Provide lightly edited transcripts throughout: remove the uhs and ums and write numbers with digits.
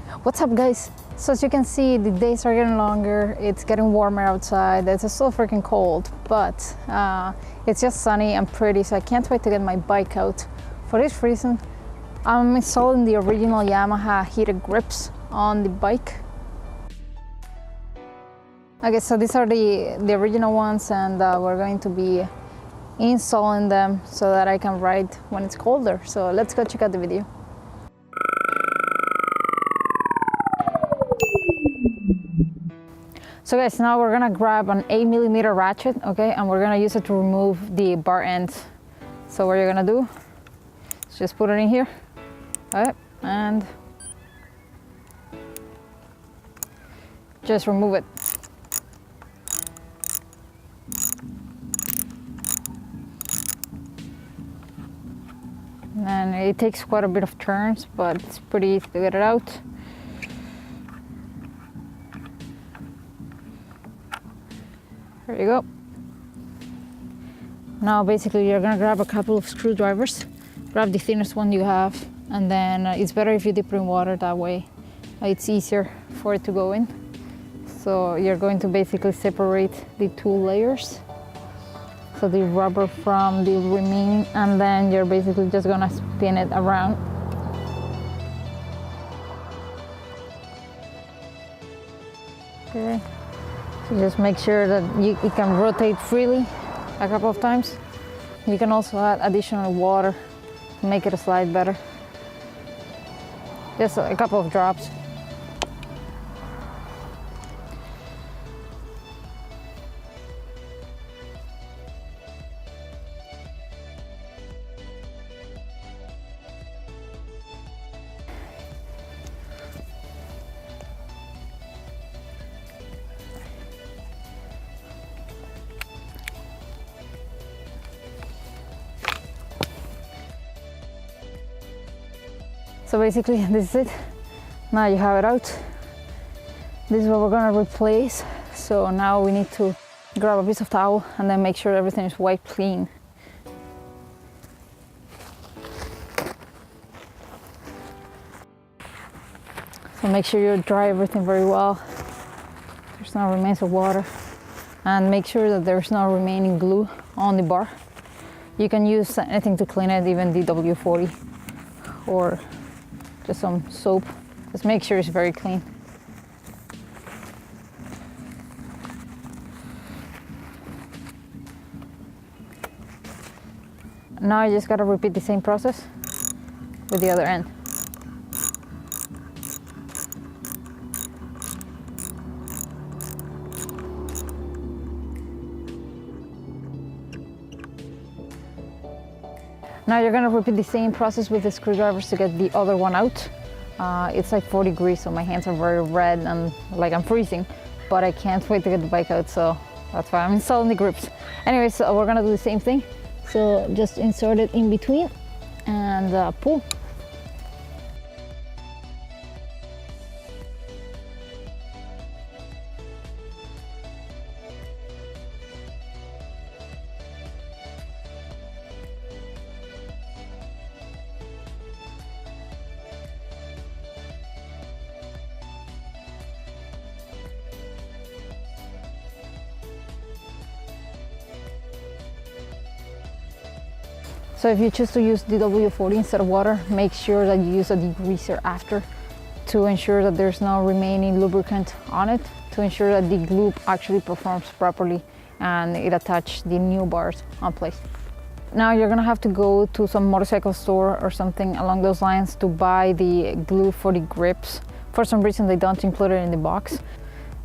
What's up, guys? So as you can see, the days are getting longer, it's getting warmer outside, it's still freaking cold, but it's just sunny and pretty, so I can't wait to get my bike out. For this reason, I'm installing the original Yamaha heated grips on the bike. Okay, so these are the original ones, and we're going to be installing them so that I can ride when it's colder. So let's go check out the video. So guys, now we're gonna grab an 8mm ratchet, okay, and we're gonna use it to remove the bar ends. So what you're gonna do is just put it in here, all right, and just remove it. And it takes quite a bit of turns, but it's pretty easy to get it out. There you go. Now basically you're gonna grab a couple of screwdrivers, grab the thinnest one you have, and then it's better if you dip it in water, that way it's easier for it to go in. So you're going to basically separate the two layers, so the rubber from the remaining, and then you're basically just gonna spin it around. Okay. So just make sure that it can rotate freely a couple of times. You can also add additional water to make it slide better. Just a couple of drops. So basically this is it. Now you have it out. This is what we're gonna replace. So now we need to grab a piece of towel and then make sure everything is wiped clean. So make sure you dry everything very well. There's no remains of water. And make sure that there's no remaining glue on the bar. You can use anything to clean it, even the W40 or just some soap. Just make sure it's very clean. Now you just gotta repeat the same process with the other end. Now you're gonna repeat the same process with the screwdrivers to get the other one out. It's like 4 degrees, so my hands are very red and like I'm freezing, but I can't wait to get the bike out, so that's why I'm installing the grips. Anyway, so we're gonna do the same thing. So just insert it in between and pull. So if you choose to use the W40 instead of water, make sure that you use a degreaser after to ensure that there's no remaining lubricant on it, to ensure that the glue actually performs properly and it attaches the new bars on place. Now you're gonna have to go to some motorcycle store or something along those lines to buy the glue for the grips. For some reason they don't include it in the box.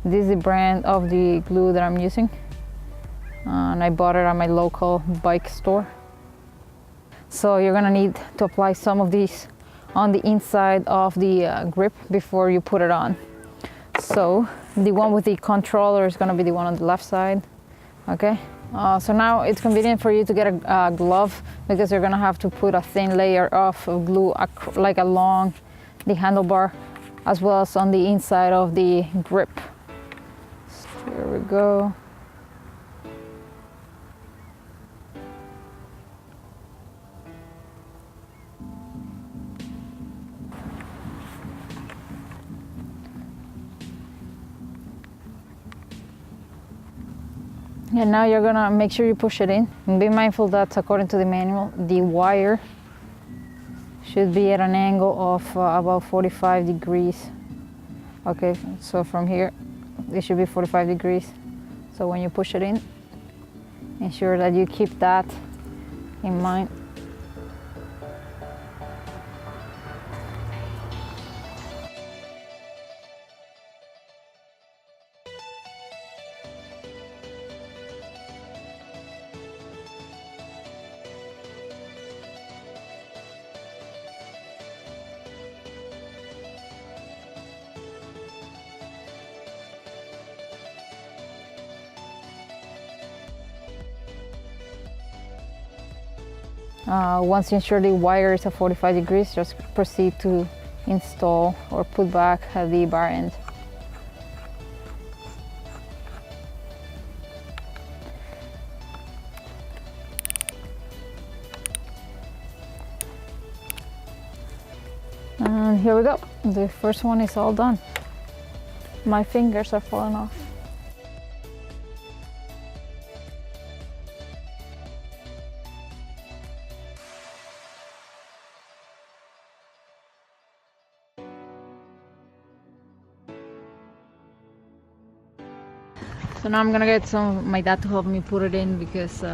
This is the brand of the glue that I'm using, and I bought it at my local bike store. So you're gonna need to apply some of these on the inside of the grip before you put it on. So the one with the controller is gonna be the one on the left side, okay? So now it's convenient for you to get a glove, because you're gonna have to put a thin layer of glue like along the handlebar as well as on the inside of the grip. So here we go. And now you're gonna make sure you push it in. And be mindful that according to the manual, the wire should be at an angle of about 45 degrees. Okay, so from here, it should be 45 degrees. So when you push it in, ensure that you keep that in mind. Once you ensure the wire is at 45 degrees, just proceed to install or put back the bar end. And here we go. The first one is all done. My fingers are falling off. So now I'm gonna get my dad to help me put it in because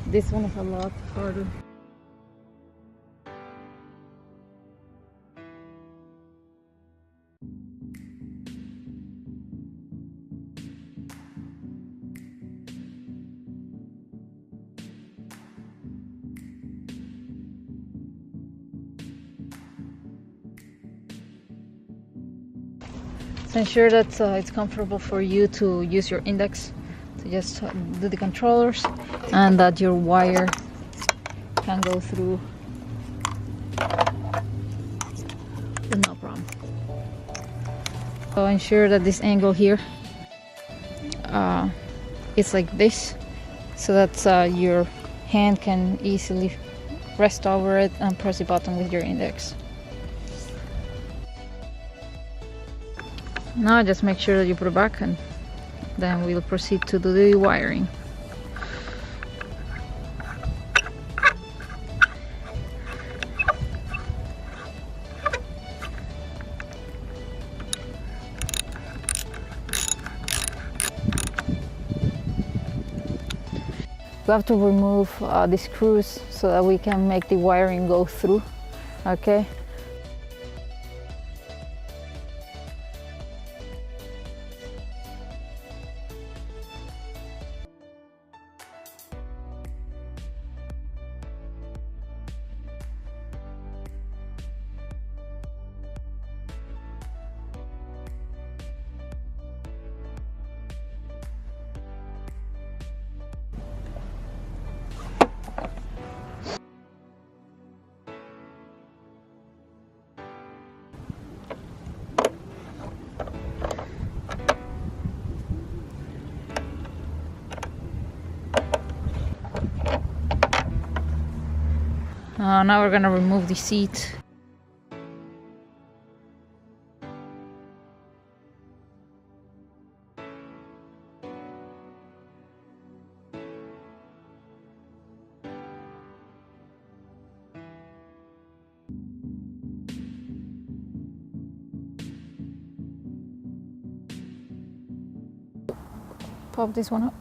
this one is a lot harder. So ensure that it's comfortable for you to use your index to just do the controllers, and that your wire can go through with no problem. So ensure that this angle here is like this, so that your hand can easily rest over it and press the button with your index. Now just make sure that you put it back, and then we'll proceed to do the wiring. We have to remove the screws so that we can make the wiring go through, okay? Now we're gonna remove the seat. Pop this one up.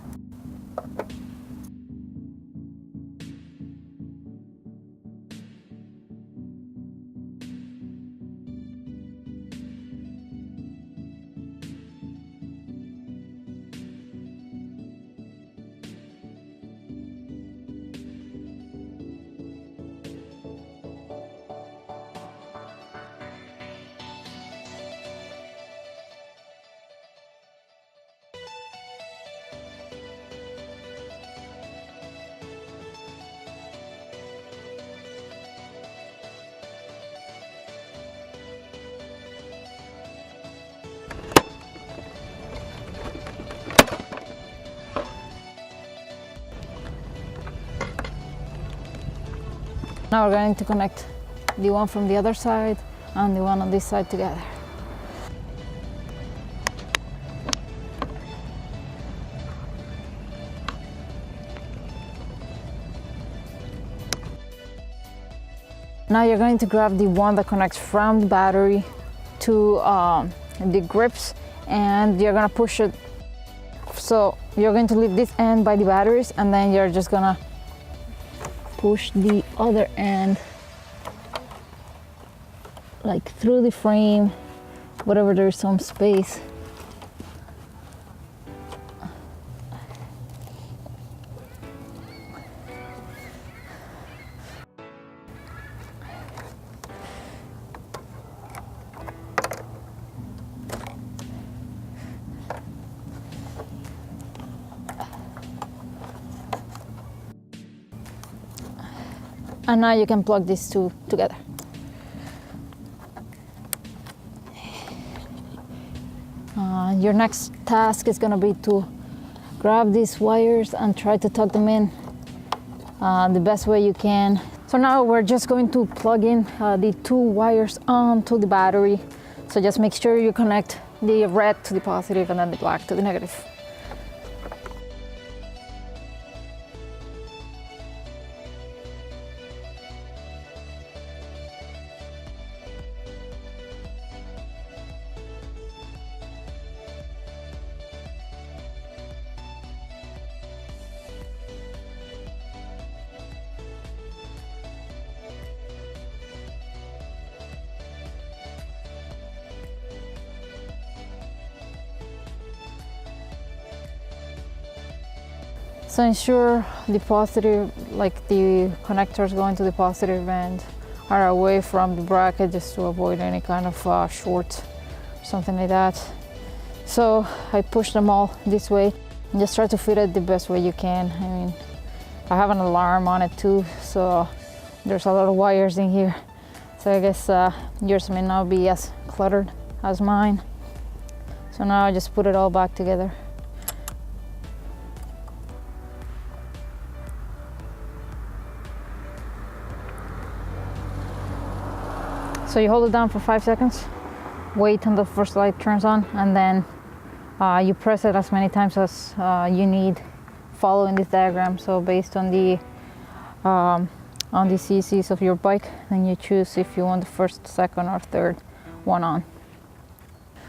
Now we're going to connect the one from the other side and the one on this side together. Now you're going to grab the one that connects from the battery to the grips, and you're gonna push it. So you're going to leave this end by the batteries, and then you're just gonna push the other end like through the frame, whatever there's some space. And now you can plug these two together. Your next task is gonna be to grab these wires and try to tuck them in the best way you can. So now we're just going to plug in the two wires onto the battery. So just make sure you connect the red to the positive and then the black to the negative. So ensure the positive, like the connectors going to the positive end, are away from the bracket just to avoid any kind of short, something like that. So I push them all this way and just try to fit it the best way you can. I mean, I have an alarm on it too, so there's a lot of wires in here. So I guess yours may not be as cluttered as mine. So now I just put it all back together. So you hold it down for 5 seconds, wait until the first light turns on, and then you press it as many times as you need, following this diagram. So based on the CCs of your bike, then you choose if you want the first, second, or third one on.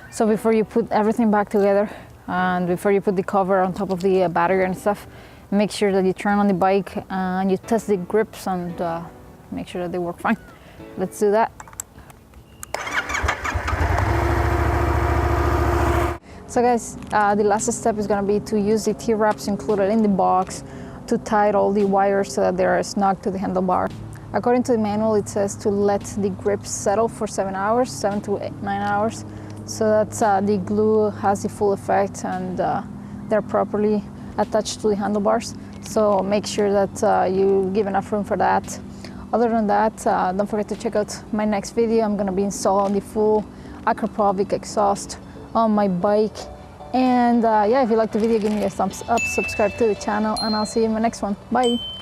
So before you put everything back together, and before you put the cover on top of the battery and stuff, make sure that you turn on the bike and you test the grips and make sure that they work fine. Let's do that. So guys, the last step is going to be to use the T-wraps included in the box to tie all the wires so that they are snug to the handlebar. According to the manual, it says to let the grips settle for 7 hours, 7 to 9 hours, so that the glue has the full effect and they're properly attached to the handlebars. So make sure that you give enough room for that. Other than that, don't forget to check out my next video. I'm going to be installing the full Acropovic exhaust on my bike. And yeah, if you liked the video, give me a thumbs up, subscribe to the channel, and I'll see you in my next one. Bye.